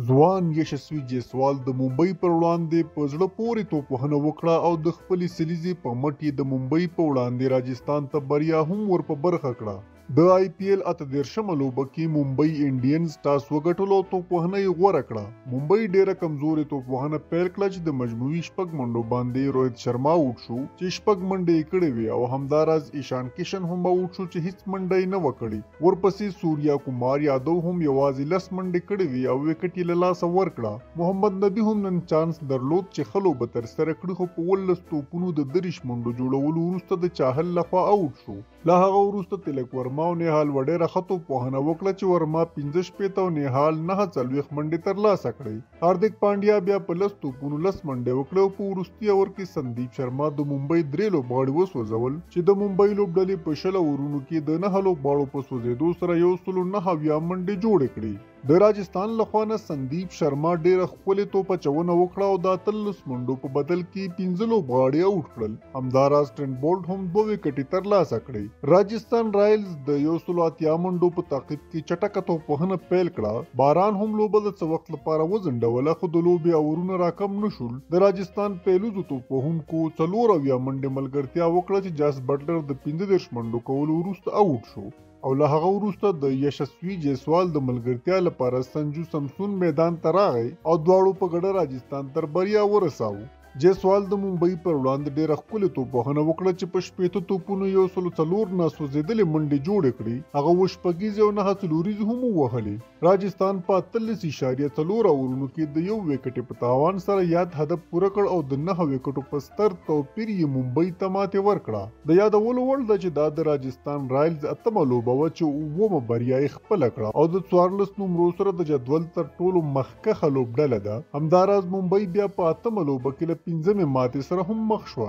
ځوان یشسوي جیسوال د ممبۍ پر وړاندې په زړه پورې توپوهنه وکړه او د خپلې سلیزې په مټ یې د ممبۍ په وړاندې راجستان ته بریا هم ور په برخه کړه. د آی پی ایل 88مه لوبه کې ممبۍ انډینز ټاس وګټلو او توپوهنه یې غوره کړه. ممبۍ ډیره کمزورې توپوهنه پیل کړه چې د مجموعي شپږ منډو باندې روهیت شرما اوټ شو چې شپږ منډې یې کړې وې او همداراز ایشان کشن هم اوټ شو چې هیڅ منډه یې نه وه کړې. ورپسې سوریا کومار یادو هم یوازې 10 منډې کړې وې او وکټ یې له لاسه ورکړه. محمد نبي هم نن چانس درلود چې ښه لوبه ترسره کړي خو په 18 توپونو د 30 منډو جوړولو وروسته د چاهل لخوا اوټ شو. له هغه وروسته تلک ورما او نهال وډیره ښه توپوهنه وکړه چې ورما 15 شپېته او نهال 49 منډې ترلاسه کړې. هاردیک پانډیا بیا په 10 توپونو 10 منډې وکړې او په وروستي اوور کې سندیپ شرما د ممبۍ 3 لوبغاړي وسوځول چې د ممبۍ لوبډلې په 20 اورونو کې د 9 لوبغاړو په سوځېدو سره 109 منډې جوړې کړې. د راجستان لخوا نه سندیپ شرما ډیره ښکلې توپچونه وکړه او د 13 منډو په بدل کې 15 لوبغاړي اوټ کړل. همداراز ټرنټ بولټ هم 2 وکټې ترلاسه کړې. راجستان رایلز د 180 منډو په تعقیب کې چټکه توپوهنه پیل کړه. باران هم لوبه د څه وخت لپاره وځنډوله خو د لوبې اورونه راکم نشول. د راجستان پیلوزو توپوهونکو 94 منډې ملګرتیا وکړه چې جاس بټلر د 15 منډو کولو وروسته اوټ شو او له هغه وروسته د یشسوي جیسوال د ملګرتیا لپاره سنجو سمسون میدان ته راغی او دواړو په ګډه راجستان تر بریا ورساوه. جیسوال د ممبۍ پر وړاندې ډیره ښکلې توپوهنه وکړه چې په 80 توپونو 104 ناسوځېدلې منډې جوړې کړې. هغه 7 شپږیزې او 9 څلوریزې هم ووهلې. راجستان په 48.4 اورونو کې د 1 وکټې په تاوان سره یاد هدف پوره کړ او د 9 وکټو په ستر توپیر یې ممبۍ ته ماتې ورکړه. د یادولو وړ ده چې دا د راجستان رایلز 8مه لوبه وه چې 9مه بریا یې خپله کړه او د 14 نمرو سره د جدول تر ټولو مخکښه لوبډله ده. همداراز ممبۍ بیا په 8مه لوبه کې 15 ماتې سره هم مخ شوه.